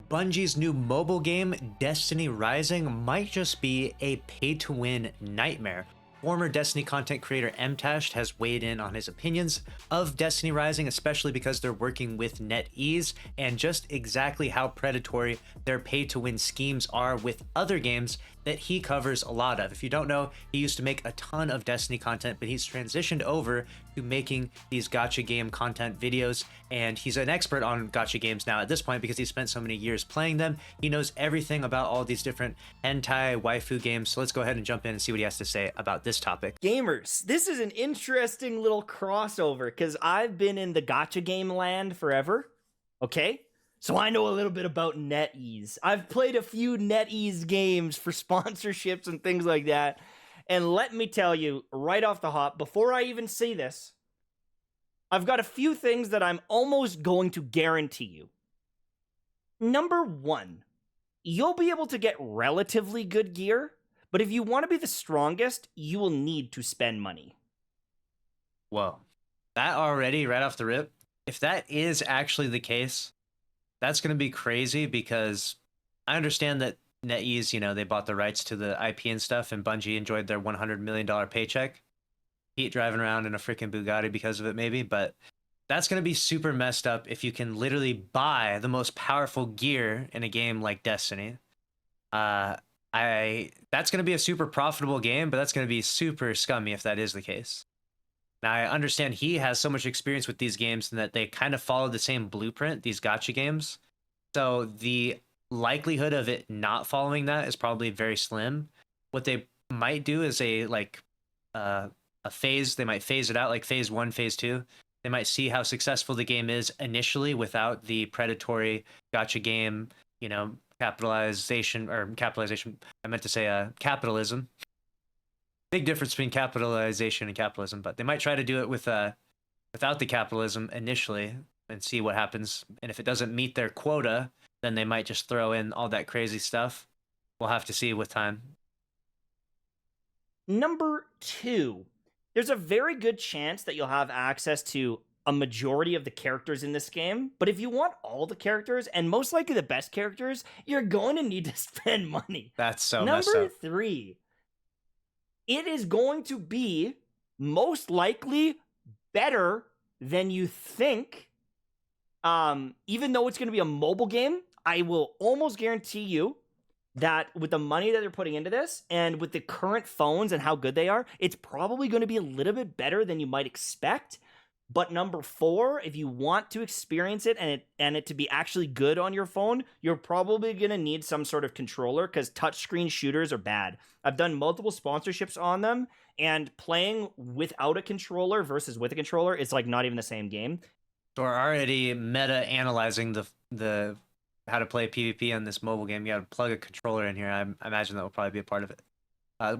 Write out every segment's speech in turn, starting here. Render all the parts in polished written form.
Bungie's new mobile game, Destiny Rising, might just be a pay-to-win nightmare. Former Destiny content creator Mtashed has weighed in on his opinions of Destiny Rising, especially because they're working with NetEase, and just exactly how predatory their pay-to-win schemes are with other games that he covers a lot of. If you don't know, he used to make a ton of Destiny content, but he's transitioned over to making these gacha game content videos, and he's an expert on gacha games now at this point because he spent so many years playing them. He knows everything about all these different hentai waifu games, so let's go ahead and jump in and see what he has to say about this topic. Gamers, this is an interesting little crossover because I've been in the gacha game land forever, okay? So I know a little bit about NetEase. I've played a few NetEase games for sponsorships and things like that. And let me tell you right off the hop, before I even say this, I've got a few things that I'm almost going to guarantee you. Number one, you'll be able to get relatively good gear, but if you want to be the strongest, you will need to spend money. Whoa. That already, right off the rip, if that is actually the case, that's going to be crazy because I understand that NetEase, you know, they bought the rights to the IP and stuff, and Bungie enjoyed their $100 million paycheck. Pete driving around in a freaking Bugatti because of it, maybe, but that's going to be super messed up if you can literally buy the most powerful gear in a game like Destiny. That's going to be a super profitable game, but that's going to be super scummy if that is the case. Now, I understand he has so much experience with these games and that they kind of follow the same blueprint, these gacha games. So the likelihood of it not following that is probably very slim. What they might do is a phase. They might phase it out, like phase 1, phase 2. They might see how successful the game is initially without the predatory gacha game, you know, capitalization. I meant to say capitalism. Big difference between capitalization and capitalism, but they might try to do it with without the capitalism initially and see what happens. And if it doesn't meet their quota, then they might just throw in all that crazy stuff. We'll have to see with time. Number two, there's a very good chance that you'll have access to a majority of the characters in this game, but if you want all the characters, and most likely the best characters, you're going to need to spend money. That's so messed up. Number three, it is going to be most likely better than you think. Even though it's going to be a mobile game, I will almost guarantee you that with the money that they're putting into this and with the current phones and how good they are, it's probably going to be a little bit better than you might expect. But number four, if you want to experience it and it to be actually good on your phone, you're probably going to need some sort of controller because touchscreen shooters are bad. I've done multiple sponsorships on them, and playing without a controller versus with a controller is like not even the same game. So we're already meta analyzing the how to play PvP on this mobile game. You got to plug a controller in here. I imagine that will probably be a part of it.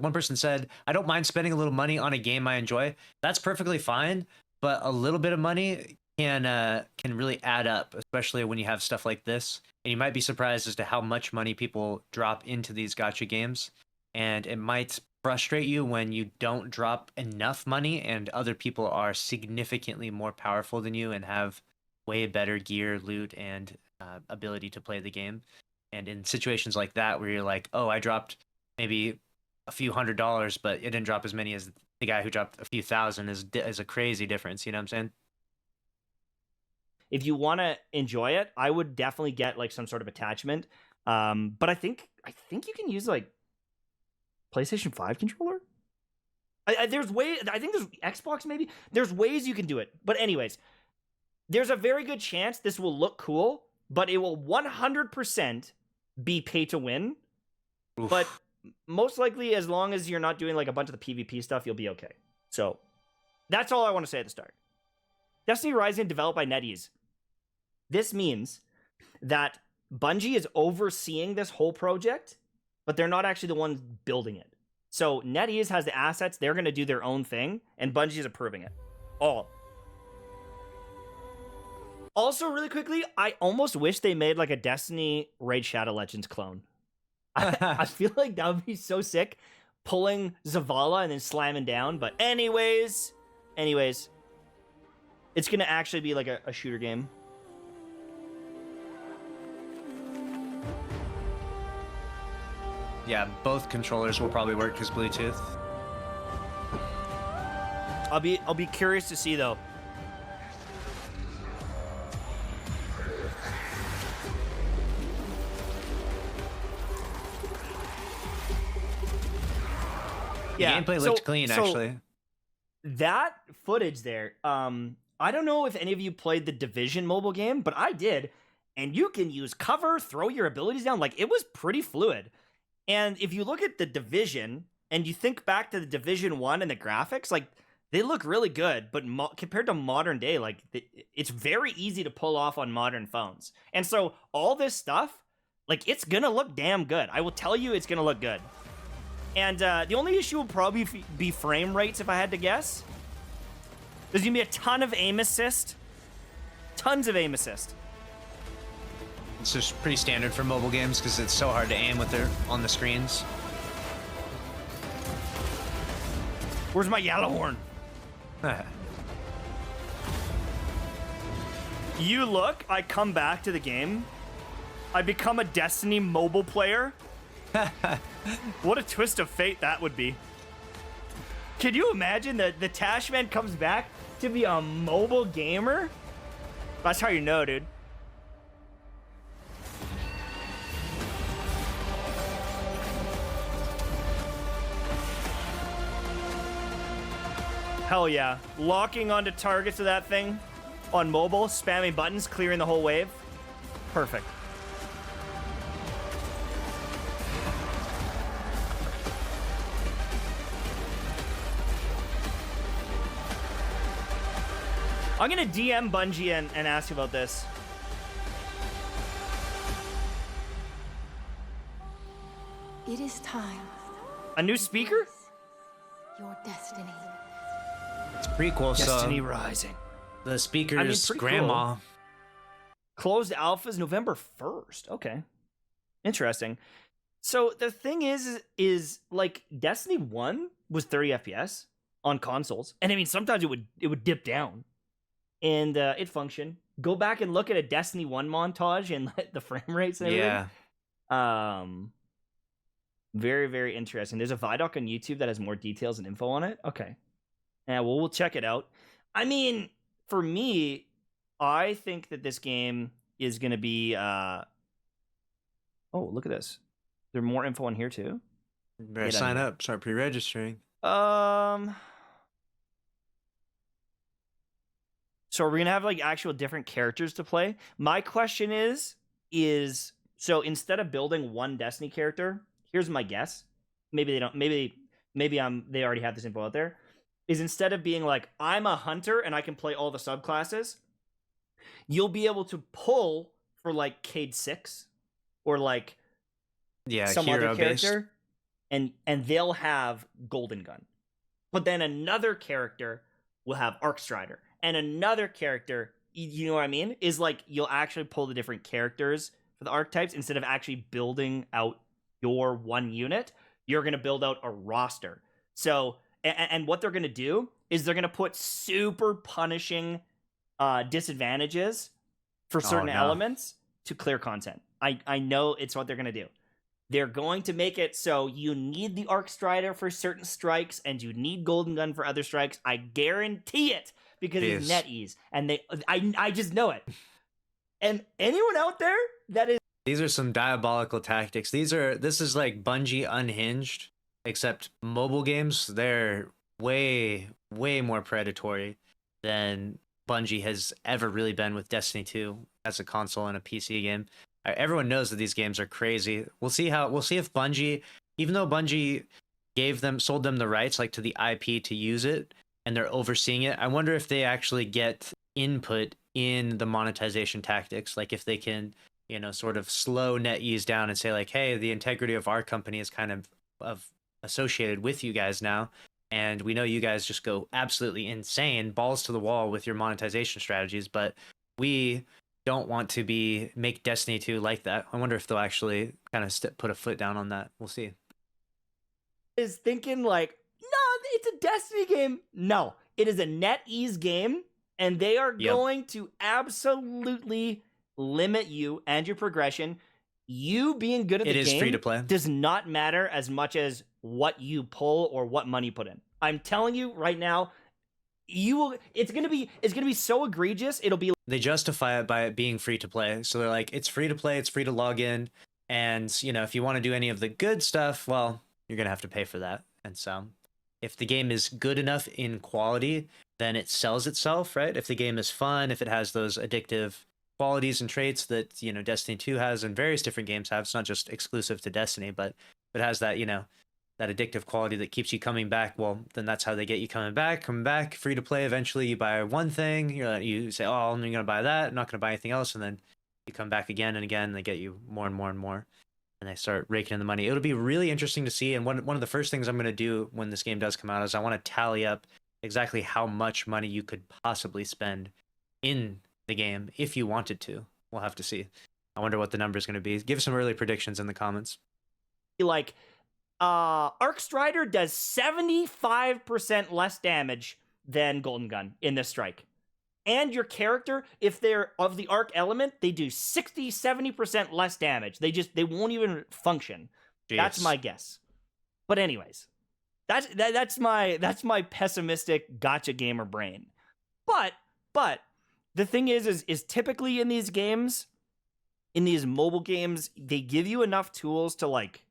One person said, "I don't mind spending a little money on a game I enjoy." That's perfectly fine. But a little bit of money can really add up, especially when you have stuff like this. And you might be surprised as to how much money people drop into these gacha games. And it might frustrate you when you don't drop enough money and other people are significantly more powerful than you and have way better gear, loot, and ability to play the game. And in situations like that where you're like, oh, I dropped maybe a few $100s, but it didn't drop as many as the guy who dropped a few thousand, is a crazy difference. You know what I'm saying? If you want to enjoy it, I would definitely get like some sort of attachment. But I think you can use like PlayStation 5 controller. There's ways. I think there's Xbox maybe. There's ways you can do it. But anyways, there's a very good chance this will look cool, but it will 100% be pay to win. Oof. But most likely, as long as you're not doing like a bunch of the PvP stuff, you'll be okay. So that's all I want to say at the start. Destiny Rising developed by NetEase. This means that Bungie is overseeing this whole project, but they're not actually the ones building it. So NetEase has the assets, they're going to do their own thing, and Bungie is approving it. All. Also, really quickly, I almost wish they made like a Destiny Raid Shadow Legends clone. I feel like that would be so sick, pulling Zavala and then slamming down. But anyways, it's going to actually be like a shooter game. Yeah, both controllers will probably work as Bluetooth. I'll be curious to see though. Yeah, the gameplay looked clean actually. That footage there, I don't know if any of you played the Division mobile game, but I did, and you can use cover, throw your abilities down, like it was pretty fluid. And if you look at the Division and you think back to the Division 1 and the graphics, like they look really good, but compared to modern day, like it's very easy to pull off on modern phones. And so all this stuff, like it's gonna look damn good. I will tell you, it's gonna look good. And the only issue will probably be frame rates, if I had to guess. There's gonna be a ton of aim assist. Tons of aim assist. It's just pretty standard for mobile games because it's so hard to aim with their on the screens. Where's my yellow horn? You look, I come back to the game. I become a Destiny mobile player. What a twist of fate that would be. Can you imagine that the Tashman comes back to be a mobile gamer? That's how you know, dude. Hell yeah. Locking onto targets of that thing on mobile, spamming buttons, clearing the whole wave. Perfect. I'm gonna DM Bungie and ask you about this. It is time. A new speaker? Your destiny. It's prequel, Destiny so Rising. the speaker's grandma. Cool. Closed alphas November 1st. Okay. Interesting. So the thing is like Destiny 1 was 30 FPS on consoles. And I mean sometimes it would dip down. And it functioned. Go back and look at a Destiny 1 montage and the frame rates and everything. Yeah. Very, very interesting. There's a Vidoc on YouTube that has more details and info on it. Okay. Yeah, well, we'll check it out. I mean, for me, I think that this game is going to be... Oh, look at this. There's more info on here, too. You better sign up. Start pre-registering. So are we gonna have like actual different characters to play? My question is so instead of building one Destiny character, here's my guess. Maybe they don't. Maybe they already have this info out there. Is instead of being like I'm a hunter and I can play all the subclasses, you'll be able to pull for like Cade 6 or like some other character, and they'll have Golden Gun, but then another character will have Arc Strider. And another character, you know what I mean? Is like you'll actually pull the different characters for the archetypes instead of actually building out your one unit. You're going to build out a roster. So, and what they're going to do is they're going to put super punishing disadvantages for certain elements to clear content. I know it's what they're going to do. They're going to make it so you need the Arc Strider for certain strikes and you need Golden Gun for other strikes. I guarantee it. Because it's NetEase, and I just know it. And anyone out there that is... These are some diabolical tactics. This is like Bungie unhinged, except mobile games, they're way, way more predatory than Bungie has ever really been with Destiny 2 as a console and a PC game. Everyone knows that these games are crazy. We'll see if Bungie, even though Bungie sold them the rights like to the IP to use it, and they're overseeing it, I wonder if they actually get input in the monetization tactics. Like if they can, sort of slow NetEase down and say like, hey, the integrity of our company is kind of associated with you guys now. And we know you guys just go absolutely insane, balls to the wall with your monetization strategies, but we don't want to make Destiny 2 like that. I wonder if they'll actually kind of put a foot down on that. We'll see. Is thinking like, it's a Destiny game. No, it is a NetEase game, and they are going to absolutely limit you and your progression. you being good at the It is game free to play. does not matter as much as what you pull or what money you put in. I'm telling you right now, it's gonna be so egregious. It'll be They justify it by it being free to play. So they're like, it's free to play, it's free to log in, and if you want to do any of the good stuff, well, you're gonna have to pay for that. And so, if the game is good enough in quality, then it sells itself, right? If the game is fun, if it has those addictive qualities and traits that Destiny 2 has and various different games have, it's not just exclusive to Destiny, but it has that that addictive quality that keeps you coming back. Well, then that's how they get you coming back, free to play. Eventually you buy one thing, you say, oh, I'm gonna buy that, I'm not gonna buy anything else, and then you come back again and again, and they get you more and more and more, and they start raking in the money. It'll be really interesting to see, and one of the first things I'm gonna do when this game does come out is I want to tally up exactly how much money you could possibly spend in the game if you wanted to. We'll have to see. I wonder what the number is going to be. Give some early predictions in the comments. like Arc Strider does 75% less damage than Golden Gun in this strike. And your character, if they're of the arc element, they do 60-70% less damage. They won't even function. Jeez. That's my guess. But anyways, that's my pessimistic gotcha gamer brain. But the thing is typically in these games, in these mobile games, they give you enough tools to like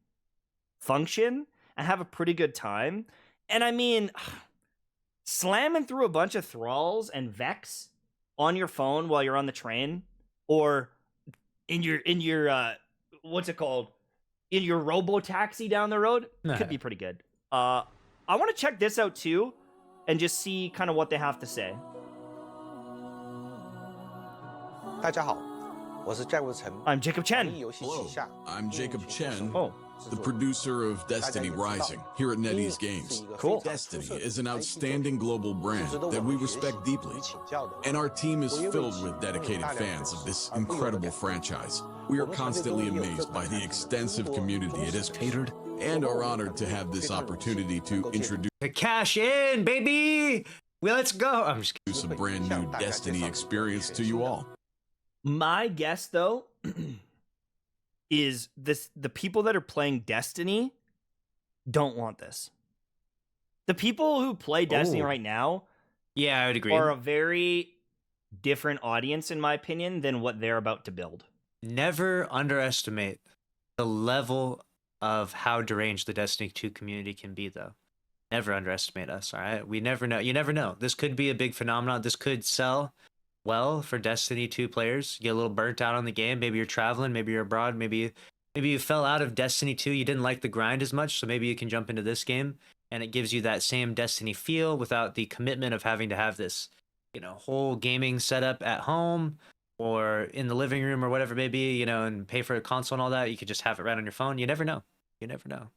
function and have a pretty good time. And I mean, slamming through a bunch of thralls and Vex on your phone while you're on the train, or in your what's it called? In your robo taxi down the road, could be pretty good. I want to check this out too and just see kind of what they have to say. 大家好，我是 Jack Chen。 I'm Jacob Chen. Hello, I'm Jacob Chen, Oh, the producer of Destiny Rising here at NetEase Games. Cool. Destiny is an outstanding global brand that we respect deeply, and our team is filled with dedicated fans of this incredible franchise. We are constantly amazed by the extensive community it has catered, and are honored to have this opportunity to introduce To cash in, baby. Let's go. I'm just kidding. a brand new Destiny experience to you all. my guess though is the people that are playing Destiny don't want this. The people who play Destiny Ooh. right now Yeah, I would agree. are a very different audience, in my opinion, than what they're about to build. Never underestimate the level of how deranged the Destiny 2 community can be, though. Never underestimate us, all right? We never know. You never know. This could be a big phenomenon. This could sell well for Destiny 2 players. You get a little burnt out on the game. Maybe you're traveling. Maybe you're abroad. Maybe you fell out of Destiny 2. You didn't like the grind as much, so maybe you can jump into this game, and it gives you that same Destiny feel without the commitment of having to have this, whole gaming setup at home or in the living room or whatever it may be, and pay for a console and all that. You could just have it right on your phone. You never know. You never know.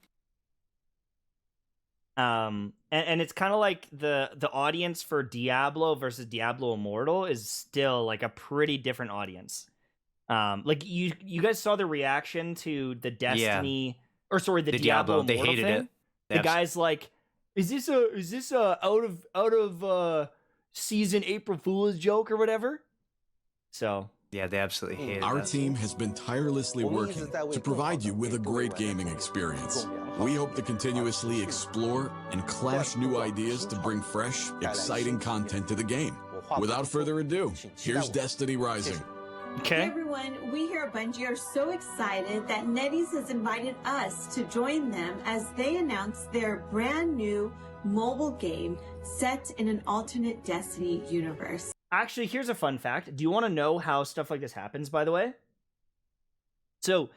And it's kind of like the audience for Diablo versus Diablo Immortal is still like a pretty different audience. Like you guys saw the reaction to the Destiny the Diablo They Immortal hated thing? it. The guy's like, is this a out of season April Fool's joke or whatever? So Yeah, they absolutely hated Our that. team has been tirelessly working to provide you with a great gaming experience. We hope to continuously explore and clash new ideas to bring fresh, exciting content to the game. Without further ado, here's Destiny Rising. Hey okay. everyone, we here at Bungie are so excited that NetEase has invited us to join them as they announce their brand new mobile game set in an alternate Destiny universe. Actually, here's a fun fact. Do you want to know how stuff like this happens, by the way? So,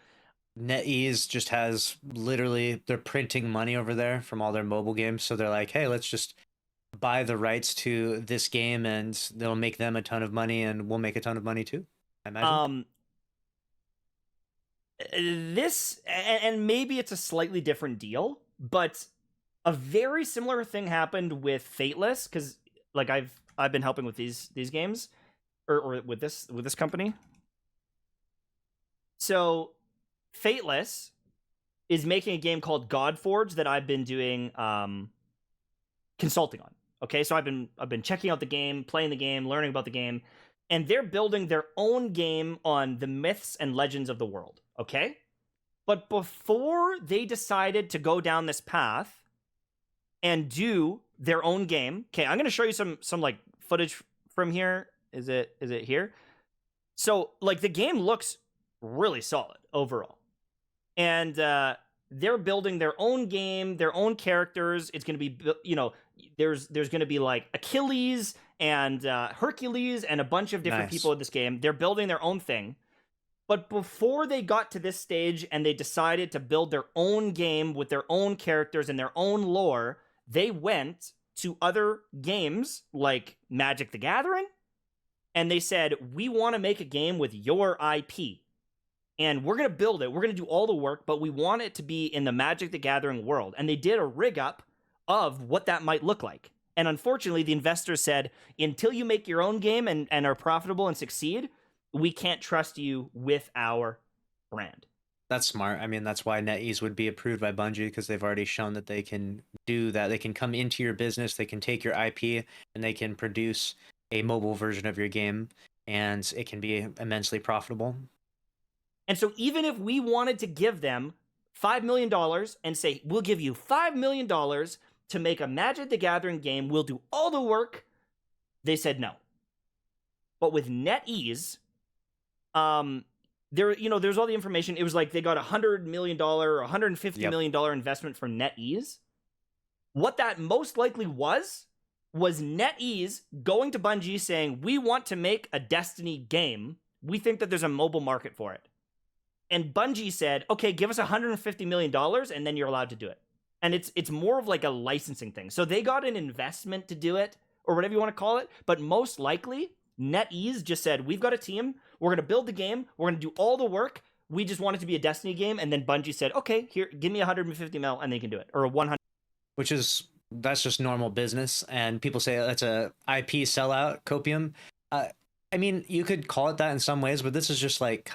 NetEase just has literally, they're printing money over there from all their mobile games. So they're like, hey, let's just buy the rights to this game and they'll make them a ton of money and we'll make a ton of money too, I imagine. this, and maybe it's a slightly different deal, but a very similar thing happened with Fateless, because like I've been helping with these games, or with this company. So Fateless is making a game called Godforge that I've been doing consulting on. Okay, so I've been checking out the game, playing the game, learning about the game. and they're building their own game on the myths and legends of the world, okay? But before they decided to go down this path and do their own game, okay, I'm going to show you some like footage from here. Is it here? So, like, the game looks really solid overall. And they're building their own game, their own characters. It's going to be, you know, there's going to be like Achilles and Hercules and a bunch of different people in this game. They're building their own thing. But before they got to this stage and they decided to build their own game with their own characters and their own lore, they went to other games like Magic the Gathering, and they said, we want to make a game with your IP. And we're going to build it. We're going to do all the work, but we want it to be in the Magic the Gathering world. And they did a rig up of what that might look like. And unfortunately, the investors said, until you make your own game and are profitable and succeed, we can't trust you with our brand. That's smart. I mean, that's why NetEase would be approved by Bungie, because they've already shown that they can do that. They can come into your business, they can take your IP, and they can produce a mobile version of your game, and it can be immensely profitable. And so even if we wanted to give them $5 million and say, we'll give you $5 million to make a Magic the Gathering game, we'll do all the work, they said no. But with NetEase, there, you know, there's all the information. It was like they got $100 million or $150 million investment from NetEase. What that most likely was NetEase going to Bungie saying, we want to make a Destiny game. We think that there's a mobile market for it. And Bungie said, okay, give us $150 million and then you're allowed to do it. And it's more of like a licensing thing. So they got an investment to do it, or whatever you want to call it. But most likely, NetEase just said, we've got a team. We're going to build the game. We're going to do all the work. We just want it to be a Destiny game. And then Bungie said, okay, here, give me 150 mil and they can do it. Or a 100. That's just normal business. And people say that's a IP sellout, copium. I mean, you could call it that in some ways, but this is just like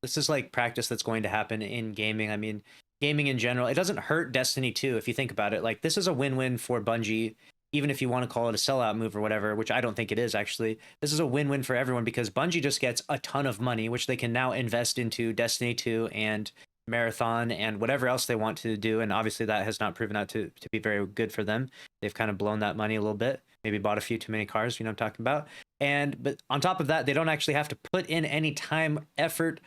this is like practice that's going to happen in gaming. I mean, gaming in general, it doesn't hurt Destiny 2 if you think about it. Like, this is a win-win for Bungie, even if you want to call it a sellout move or whatever, which I don't think it is, actually. This is a win-win for everyone because Bungie just gets a ton of money, which they can now invest into Destiny 2 and Marathon and whatever else they want to do. And obviously that has not proven out to be very good for them. They've kind of blown that money a little bit, maybe bought a few too many cars, you know what I'm talking about. But on top of that, they don't actually have to put in any time, effort,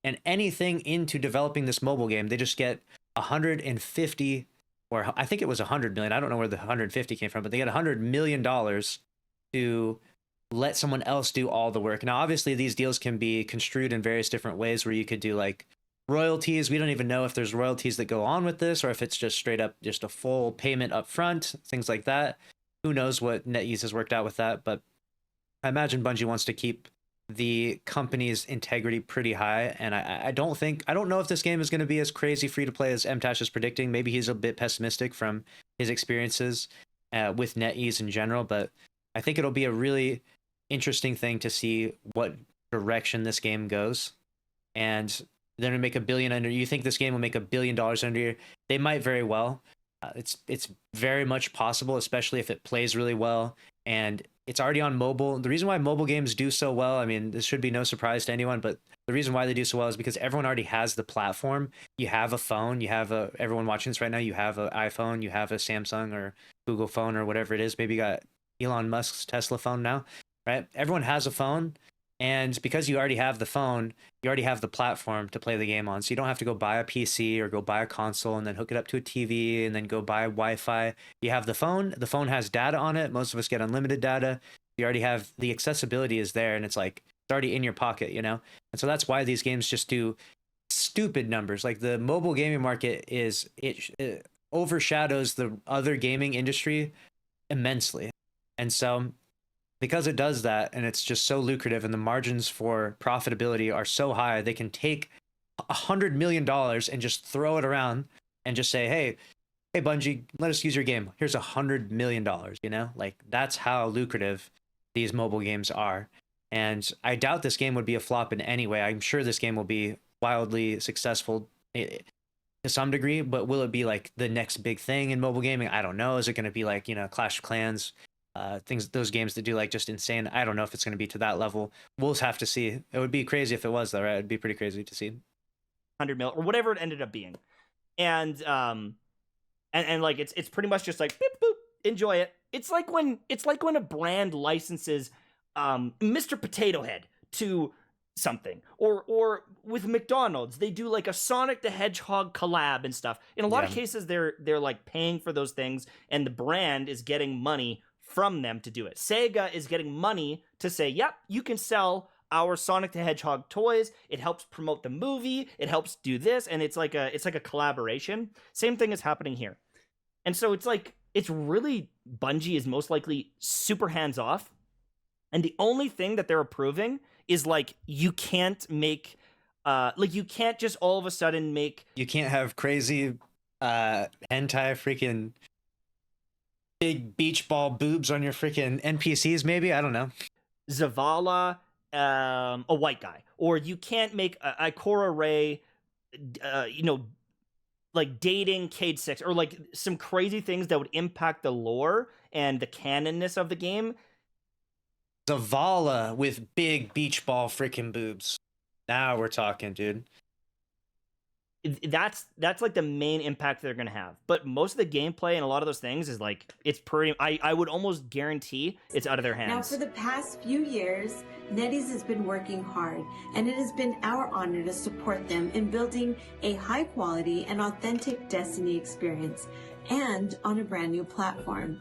and anything into developing this mobile game. They just get 150, or I think it was 100 million. I don't know where the 150 came from, but they get $100 million to let someone else do all the work. Now, obviously, these deals can be construed in various different ways where you could do like royalties. We don't even know if there's royalties that go on with this or if it's just straight up just a full payment up front, things like that. Who knows what NetEase has worked out with that, but I imagine Bungie wants to keep the company's integrity pretty high, and I don't know if this game is going to be as crazy free to play as MTash is predicting. Maybe he's a bit pessimistic from his experiences with NetEase in general, but I think it'll be a really interesting thing to see what direction this game goes. And they're going to make $1 billion under. You think this game will make $1 billion under you? They might very well. It's very much possible, especially if it plays really well. And it's already on mobile. The reason why mobile games do so well, I mean, this should be no surprise to anyone, but the reason why they do so well is because everyone already has the platform. You have a phone, everyone watching this right now, you have an iPhone, you have a Samsung or Google phone or whatever it is. Maybe you got Elon Musk's Tesla phone now, right? Everyone has a phone. And because you already have the phone, you already have the platform to play the game on. So you don't have to go buy a PC or go buy a console and then hook it up to a TV and then go buy Wi-Fi. You have the phone. The phone has data on it. Most of us get unlimited data. You already have the accessibility is there, and it's like it's already in your pocket, you know? And so that's why these games just do stupid numbers. Like the mobile gaming market it overshadows the other gaming industry immensely. And so because it does that and it's just so lucrative and the margins for profitability are so high, they can take $100 million and just throw it around and just say, hey Bungie, let us use your game. Here's $100 million, you know? Like, that's how lucrative these mobile games are. And I doubt this game would be a flop in any way. I'm sure this game will be wildly successful to some degree, but will it be like the next big thing in mobile gaming? I don't know. Is it going to be like, you know, Clash of Clans those games that do like just insane. I don't know if it's going to be to that level. We'll have to see. It would be crazy if it was, though, right? It'd be pretty crazy to see. 100 mil or whatever it ended up being, and like it's pretty much just like boop boop, enjoy it. It's like when a brand licenses Mr. Potato Head to something, or with McDonald's they do like a Sonic the Hedgehog collab and stuff. In a lot of cases they're like paying for those things, and the brand is getting money from them to do it. Sega is getting money to say, yep, you can sell our Sonic the Hedgehog toys. It helps promote the movie, it helps do this, and it's like a collaboration. Same thing is happening here. And so it's really, Bungie is most likely super hands off, and the only thing that they're approving is like you can't make you can't just all of a sudden make, you can't have crazy hentai freaking big beach ball boobs on your freaking NPCs, maybe, I don't know, Zavala a white guy, or you can't make Ikora Ray like dating Cade 6, or like some crazy things that would impact the lore and the canonness of the game. Zavala with big beach ball freaking boobs. Now we're talking, dude. That's like the main impact they're gonna have. But most of the gameplay and a lot of those things is like, it's pretty, I would almost guarantee it's out of their hands. Now, for the past few years, NetEase has been working hard, and it has been our honor to support them in building a high quality and authentic Destiny experience, and on a brand new platform.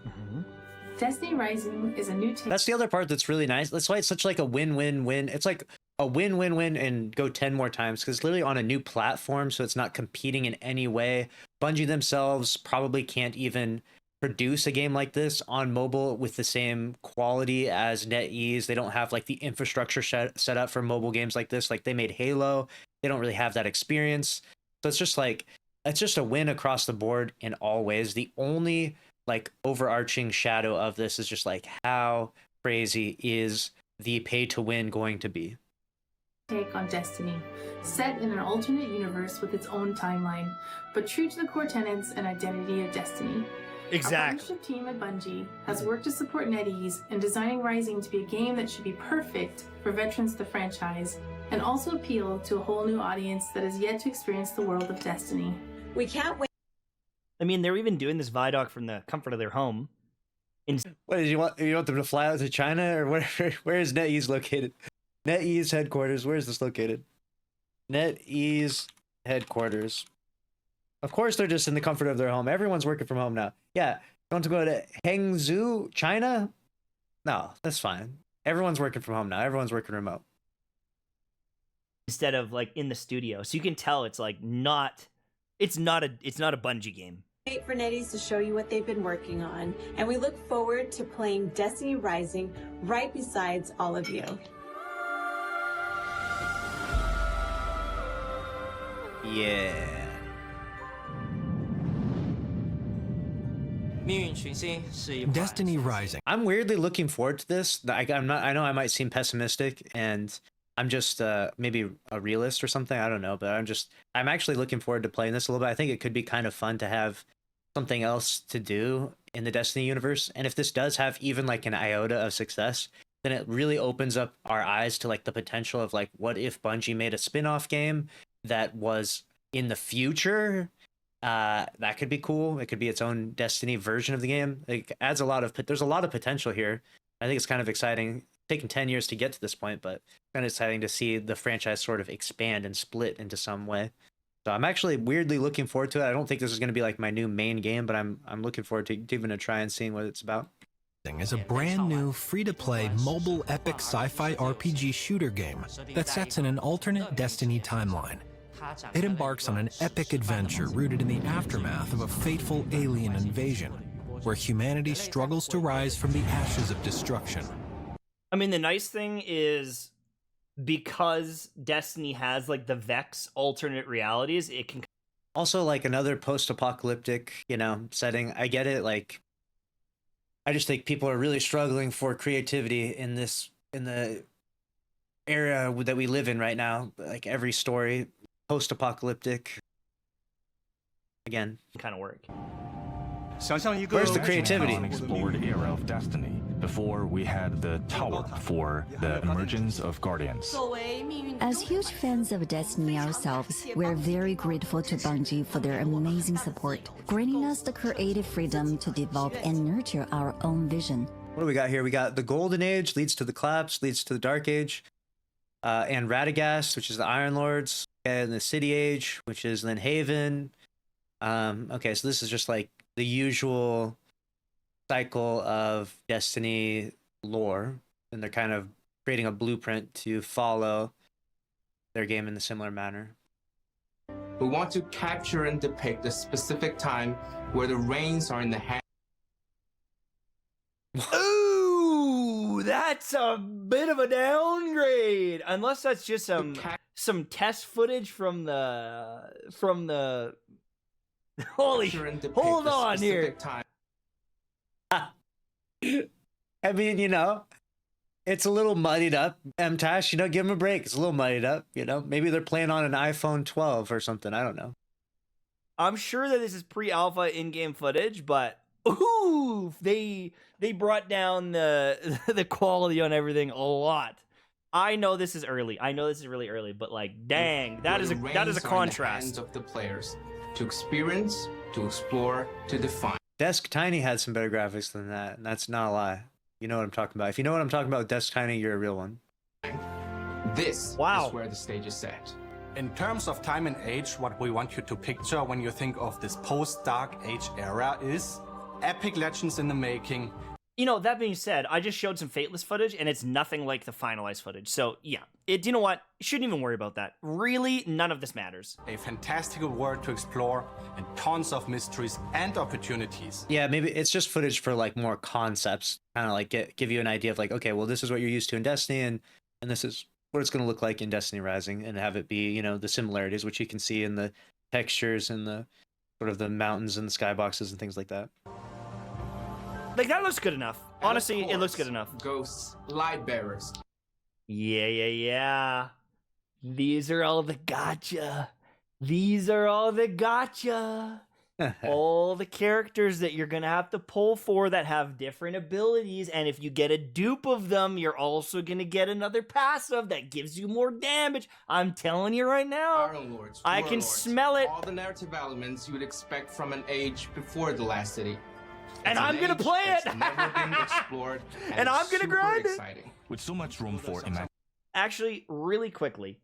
Destiny Rising is a new take. That's the other part that's really nice. That's why it's such like a win-win-win. It's like a win-win-win and go 10 more times, because it's literally on a new platform, so it's not competing in any way. Bungie themselves probably can't even produce a game like this on mobile with the same quality as NetEase. They don't have like the infrastructure set up for mobile games like this. Like they made Halo, they don't really have that experience. So it's just like, it's just a win across the board in all ways. The only like overarching shadow of this is just like, how crazy is the pay to win going to be? Take on Destiny, set in an alternate universe with its own timeline, but true to the core tenets and identity of Destiny. Exactly. Our partnership team at Bungie has worked to support NetEase in designing Rising to be a game that should be perfect for veterans of the franchise, and also appeal to a whole new audience that has yet to experience the world of Destiny. We can't wait. I mean, they're even doing this Vidoc from the comfort of their home. What did you want? You want them to fly out to China, or where is NetEase located? NetEase headquarters. Where is this located? NetEase headquarters. Of course, they're just in the comfort of their home. Everyone's working from home now. Yeah, you want to go to Hangzhou, China? No, that's fine. Everyone's working from home now. Everyone's working remote. Instead of like in the studio, so you can tell it's like not. It's not a Bungie game. Wait for NetEase to show you what they've been working on, and we look forward to playing Destiny Rising right besides all of you. Yeah. Destiny Rising. I'm weirdly looking forward to this. I know I might seem pessimistic, and I'm just maybe a realist or something. I don't know, but I'm actually looking forward to playing this a little bit. I think it could be kind of fun to have something else to do in the Destiny universe. And if this does have even like an iota of success, then it really opens up our eyes to like the potential of like, what if Bungie made a spin-off game that was in the future? That could be cool. It could be its own Destiny version of the game. It adds there's a lot of potential here. I think it's kind of exciting. It's taken 10 years to get to this point, but it's kind of exciting to see the franchise sort of expand and split into some way. So I'm actually weirdly looking forward to it. I don't think this is going to be like my new main game, but I'm looking forward to giving it a try and seeing what it's about. Is a brand new free-to-play mobile epic sci-fi RPG shooter game that sets in an alternate Destiny timeline. It embarks on an epic adventure rooted in the aftermath of a fateful alien invasion, where humanity struggles to rise from the ashes of destruction. I mean, the nice thing is, because Destiny has like the Vex alternate realities, it can also like another post-apocalyptic, setting. I get it. Like, I just think people are really struggling for creativity in the era that we live in right now. Like every story, post-apocalyptic. Again, kind of work. Where's the creativity? Unexplored era of Destiny, Before, we had the tower for the emergence of Guardians. As huge fans of Destiny ourselves, we're very grateful to Bungie for their amazing support, granting us the creative freedom to develop and nurture our own vision. What do we got here? We got the Golden Age leads to the Collapse, leads to the Dark Age, and Radagast, which is the Iron Lords, and the City Age, which is Lynn Haven. Okay, so this is just like the usual cycle of Destiny lore, and they're kind of creating a blueprint to follow their game in a similar manner. We want to capture and depict a specific time where the reins are in the hand. Ooh, that's a bit of a downgrade. Unless that's just some test footage from the holy, hold on here. I mean, you know, it's a little muddied up. MTash, you know, give them a break. It's a little muddied up, you know. Maybe they're playing on an iPhone 12 or something. I don't know. I'm sure that this is pre-alpha in-game footage, but ooh, they brought down the quality on everything a lot. I know this is early. I know this is really early, but like, dang, that is a contrast. In the hands of the players to experience, to explore, to define. Desk Tiny had some better graphics than that, and that's not a lie. You know what I'm talking about. If you know what I'm talking about with Desk Tiny, you're a real one. This is where the stage is set. In terms of time and age, what we want you to picture when you think of this post-Dark Age era is epic legends in the making. You know, that being said, I just showed some Fateless footage, and it's nothing like the finalized footage. So, yeah, you know what? You shouldn't even worry about that. Really, none of this matters. A fantastical world to explore, and tons of mysteries and opportunities. Yeah, maybe it's just footage for, like, more concepts. Kind of, like, give you an idea of, like, okay, well, this is what you're used to in Destiny, and this is what it's going to look like in Destiny Rising, and have it be, you know, the similarities, which you can see in the textures and the sort of the mountains and the skyboxes and things like that. Like, that looks good enough. And honestly, course, it looks good enough. Ghosts, light bearers. Yeah. These are all the gotcha. These are all the gotcha. All the characters that you're going to have to pull for that have different abilities. And if you get a dupe of them, you're also going to get another passive that gives you more damage. I'm telling you right now. Iron Lords, I can smell it. All the narrative elements you would expect from an age before the last city. And I'm gonna play it. Never been explored, and I'm gonna grind it. With so much room for imagination. Actually, really quickly,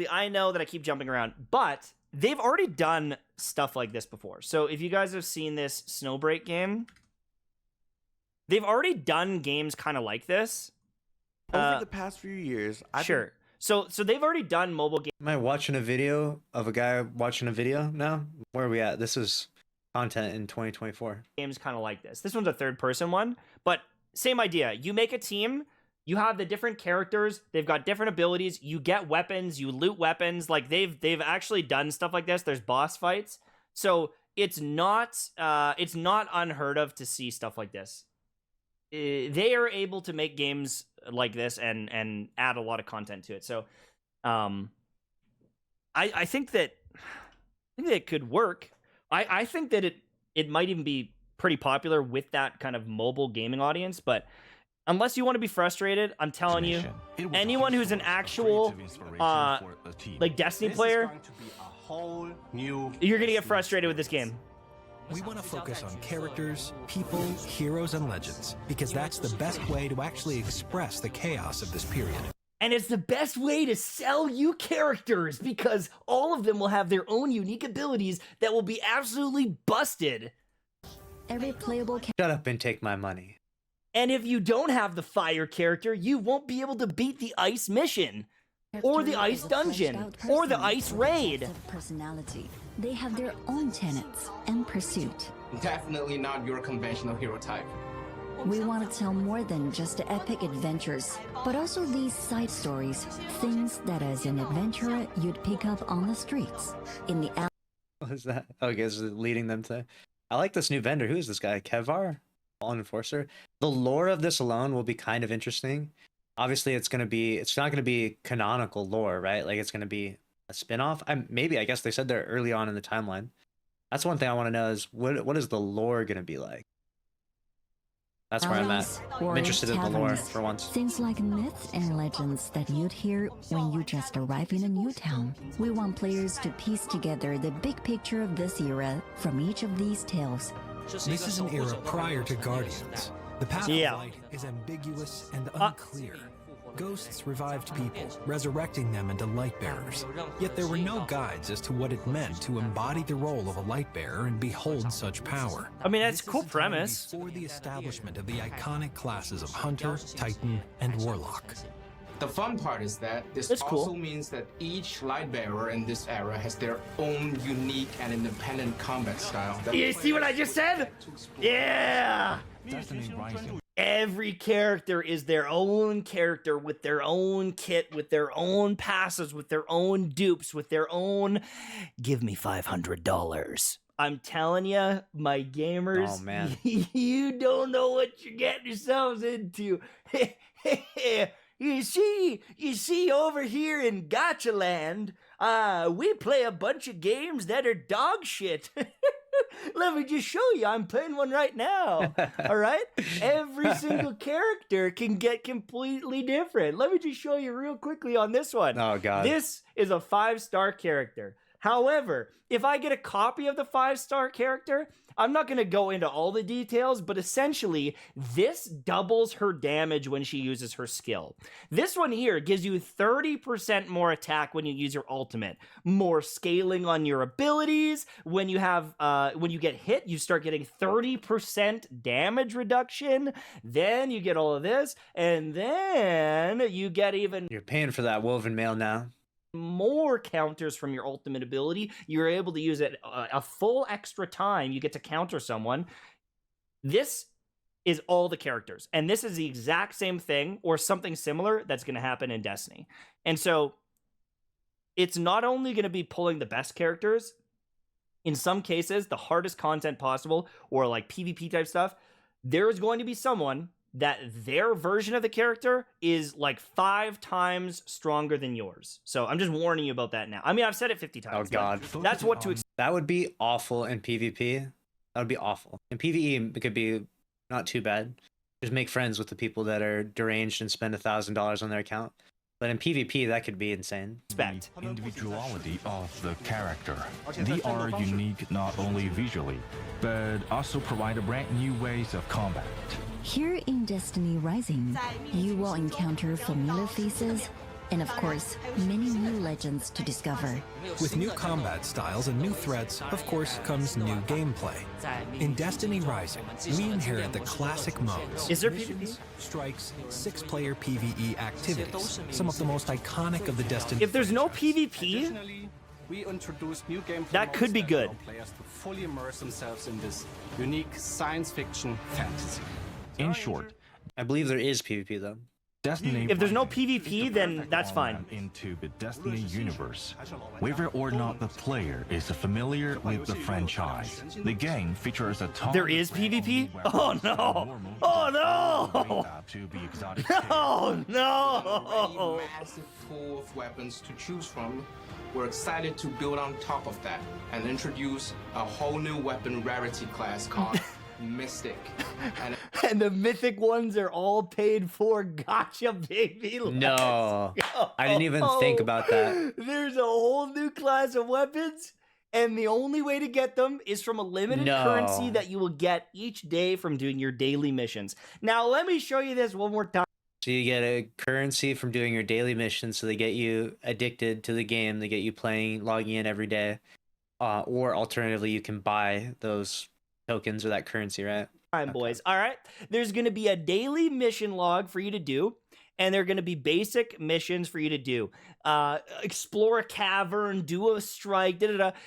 I know that I keep jumping around, but they've already done stuff like this before. So if you guys have seen this Snowbreak game, they've already done games kind of like this. Over the past few years, sure. So they've already done mobile games. Am I watching a video of a guy watching a video now? Where are we at? This is content in 2024. Games kind of like this. This one's a third-person one, but same idea. You make a team, you have the different characters, they've got different abilities, you get weapons, you loot weapons. Like, they've actually done stuff like this. There's boss fights. So it's not unheard of to see stuff like this. They are able to make games like this and add a lot of content to it. So I think that it could work. I think that it might even be pretty popular with that kind of mobile gaming audience, but unless you want to be frustrated, I'm telling you, anyone who's an actual like Destiny player, you're gonna get frustrated with this game. We want to focus on characters, people, heroes, and legends, because that's the best way to actually express the chaos of this period. And it's the best way to sell you characters, because all of them will have their own unique abilities that will be absolutely busted. Every playable Shut up and take my money. And if you don't have the fire character, you won't be able to beat the ice mission, or the ice dungeon, or the ice raid. Personality. They have their own tenets and pursuit. Definitely not your conventional hero type. We want to tell more than just the epic adventures, but also these side stories, things that as an adventurer you'd pick up on the streets, in the What is that? Okay, this is leading them to... I like this new vendor. Who is this guy? Kevar? Fallen Enforcer. The lore of this alone will be kind of interesting. Obviously, it's not going to be canonical lore, right? Like, it's going to be a spin-off. I guess they said they're early on in the timeline. That's one thing I want to know is what is the lore going to be like? That's where I'm at. alleys, I'm or interested in the lore taverns. for once. Things like myths and legends that you'd hear when you just arrive in a new town. We want players to piece together the big picture of this era from each of these tales. This is an era prior to Guardians. The path of light is ambiguous and unclear. Ghosts revived people, resurrecting them into light bearers. Yet there were no guides as to what it meant to embody the role of a light bearer and behold such power. I mean, that's a cool premise. Before the establishment of the iconic classes of Hunter, Titan, and Warlock. The fun part is that this also means that each light bearer in this era has their own unique and independent combat style. You see what I just said? Yeah! Destiny Rising. Every character is their own character with their own kit, with their own passes, with their own dupes, with their own give me $500. I'm telling you, my gamers, oh, man. You don't know what you're getting yourselves into. You see over here in Gacha Land, we play a bunch of games that are dog shit. Let me just show you. I'm playing one right now. All right? Every single character can get completely different. Let me just show you real quickly on this one. Oh, God. This is a 5-star character. However, if I get a copy of the 5-star character, I'm not going to go into all the details, but essentially, this doubles her damage when she uses her skill. This one here gives you 30% more attack when you use your ultimate, more scaling on your abilities. When you have, when you get hit, you start getting 30% damage reduction. Then you get all of this, and then you get even. You're paying for that woven mail now. More counters from your ultimate ability. You're able to use it a full extra time. You get to counter someone. This is all the characters. And this is the exact same thing or something similar that's going to happen in Destiny. And so it's not only going to be pulling the best characters, in some cases, the hardest content possible, or like PvP type stuff, there is going to be someone that their version of the character is like 5 times stronger than yours. So I'm just warning you about that now. I mean, I've said it 50 times. Oh, God. That's what to expect. That would be awful in PvP. That would be awful. In PvE, it could be not too bad. Just make friends with the people that are deranged and spend $1,000 on their account. But in PvP, that could be insane. The individuality of the character. They are unique not only visually, but also provide brand new ways of combat. Here in Destiny Rising, you will encounter familiar faces and, of course, many new legends to discover. With new combat styles and new threats, of course, comes new gameplay. In Destiny Rising, we inherit the classic modes. Is there missions, strikes, 6-player PvE activities, some of the most iconic of the Destiny. If there's no PvP, we introduce new gameplay that could be good. Allow players to fully immerse themselves in this unique science fiction fantasy. In short, I believe there is PvP though. Destiny. If there's no PvP, then that's fine. Into the Destiny universe, whether or not the player is familiar with the franchise, the game features a ton. There is PvP? Oh no! Oh no! Oh no! Massive pool of weapons to choose from. We're excited to build on top of that and introduce a whole new weapon rarity class called Mystic. And the mythic ones are all paid for. Gotcha, baby. No, I didn't even think about that. There's a whole new class of weapons, and the only way to get them is from a limited currency that you will get each day from doing your daily missions. Now, let me show you this one more time. So you get a currency from doing your daily missions, so they get you addicted to the game. They get you playing, logging in every day. Or alternatively, you can buy those tokens or that currency, right? Boys. All right. There's going to be a daily mission log for you to do, and there are going to be basic missions for you to do. Explore a cavern, do a strike,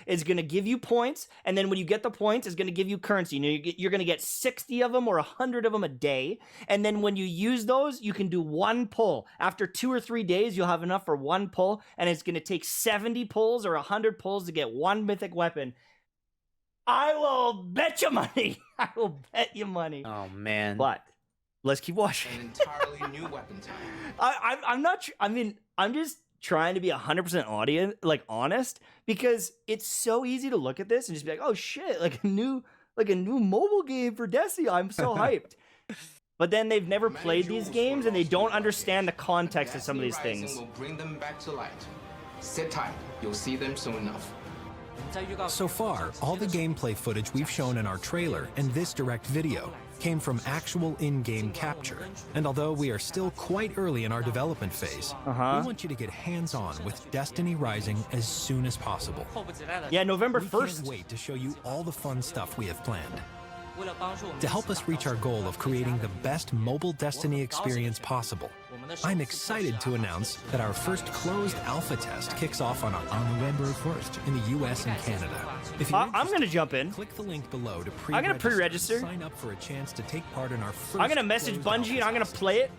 It's going to give you points, and then when you get the points, it's going to give you currency. You're going to get 60 of them or 100 of them a day, and then when you use those, you can do one pull. After 2 or 3 days, you'll have enough for one pull, and it's going to take 70 pulls or 100 pulls to get one mythic weapon. I will bet you money. I will bet you money. Oh, man. But let's keep watching. An entirely new weapon type. I'm not. I mean, I'm just trying to be 100% honest, because it's so easy to look at this and just be like, oh shit, like a new mobile game for Destiny. I'm so hyped. but then they've never played these games and they don't understand the context of some of these things. Will bring them back to light. Sit tight. You'll see them soon enough. So far, all the gameplay footage we've shown in our trailer and this direct video came from actual in-game capture. And although we are still quite early in our development phase, we want you to get hands-on with Destiny Rising as soon as possible. Yeah, November We 1st. can't wait to show you all the fun stuff we have planned. To help us reach our goal of creating the best mobile Destiny experience possible, I'm excited to announce that our first closed alpha test kicks off on November 1st in the US and Canada. If you're I'm going to jump in. click the link below to I'm going to pre-register. Sign up for a chance to take part in our first I'm going to message closed Bungie and I'm going to play it.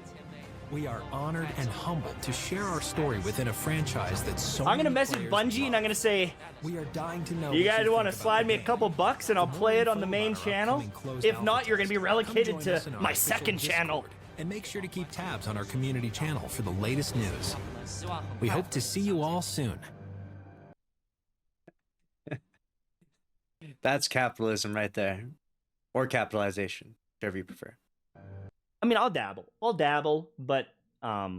We are honored and humbled to share our story within a franchise that's so I'm going to many message players Bungie and I'm going to say, we are dying to know you what guys want to think about slide the me a game. couple bucks and I'll play it on the main channel? closed If alpha not, you're going to be test. relegated Come to join us in our my official second channel. Discord, and make sure to keep tabs on our community channel for the latest news. We hope to see you all soon. That's capitalism right there. Or capitalization, whichever you prefer. I mean, I'll dabble, but I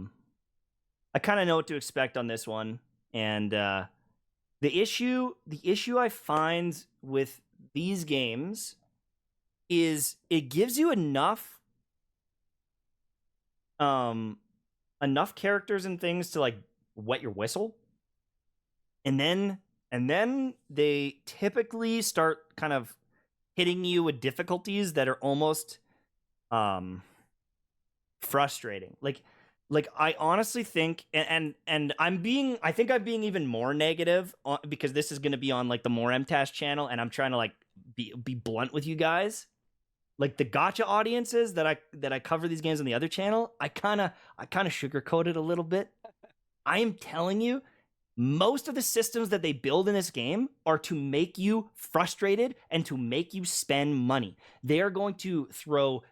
kind of know what to expect on this one. And the issue I find with these games is it gives you enough characters and things to like wet your whistle, and then they typically start kind of hitting you with difficulties that are almost frustrating. Like I honestly think, and I'm being even more negative because this is going to be on like the More MTash channel, and I'm trying to like be blunt with you guys. Like the gacha audiences that I cover these games on the other channel, I kind of sugarcoat it a little bit. I am telling you, most of the systems that they build in this game are to make you frustrated and to make you spend money. They are going to throw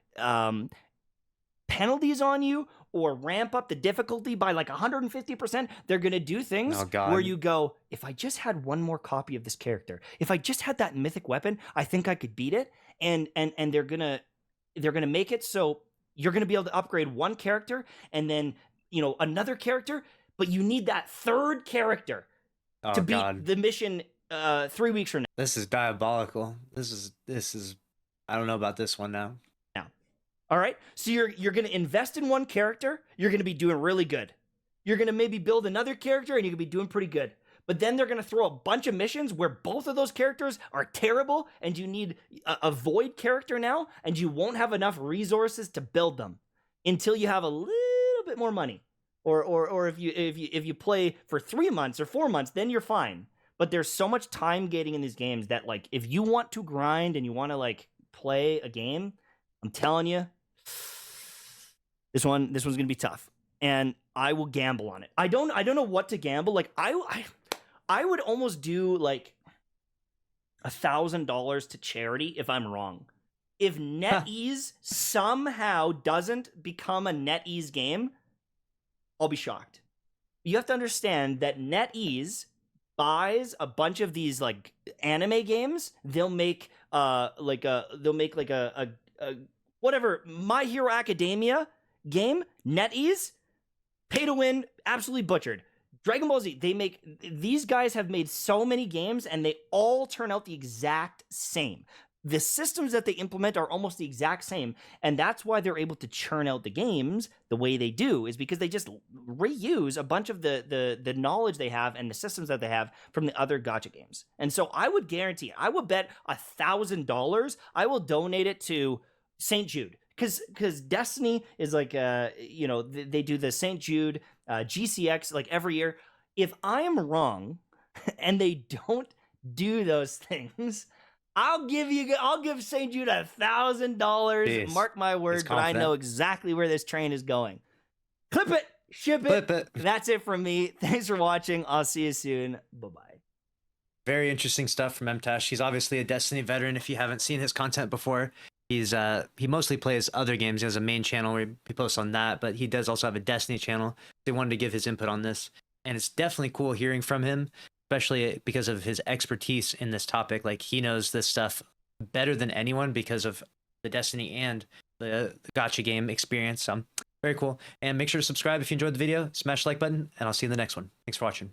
penalties on you or ramp up the difficulty by like 150%. They're going to do things where you go, if I just had one more copy of this character, if I just had that mythic weapon, I think I could beat it. And they're going to make it so you're going to be able to upgrade one character and then, another character, but you need that third character to beat the mission 3 weeks from now. This is diabolical. This is I don't know about this one now. All right, so you're going to invest in one character, you're going to be doing really good. You're going to maybe build another character and you're going to be doing pretty good. But then they're going to throw a bunch of missions where both of those characters are terrible and you need a void character now, and you won't have enough resources to build them until you have a little bit more money. Or if you play for 3 months or 4 months, then you're fine. But there's so much time gating in these games that like if you want to grind and you want to like play a game, I'm telling you, this one's gonna be tough, and I will gamble on it. I don't know what to gamble. Like I would almost do like $1,000 to charity if I'm wrong. If NetEase somehow doesn't become a NetEase game, I'll be shocked. You have to understand that NetEase buys a bunch of these like anime games. They'll make a whatever My Hero Academia game. NetEase, pay to win, absolutely butchered. Dragon Ball Z, these guys have made so many games and they all turn out the exact same. The systems that they implement are almost the exact same, and that's why they're able to churn out the games the way they do, is because they just reuse a bunch of the knowledge they have and the systems that they have from the other gacha games. And so I would guarantee, I would bet $1,000 I will donate it to St. Jude, because Destiny is like they do the St. Jude GCX like every year. If I am wrong and they don't do those things, I'll give St. Jude $1,000. Mark my words, but I know exactly where this train is going. Clip it, ship it. That's it from me. Thanks for watching. I'll see you soon. Bye-bye. Very interesting stuff from MTash. He's obviously a Destiny veteran. If you haven't seen his content before, he mostly plays other games. He has a main channel where he posts on that, but he does also have a Destiny channel. They wanted to give his input on this, and it's definitely cool hearing from him, especially because of his expertise in this topic. Like, he knows this stuff better than anyone because of the Destiny and the gotcha game experience. Very cool. And make sure to subscribe if you enjoyed the video. Smash the like button, and I'll see you in the next one. Thanks for watching.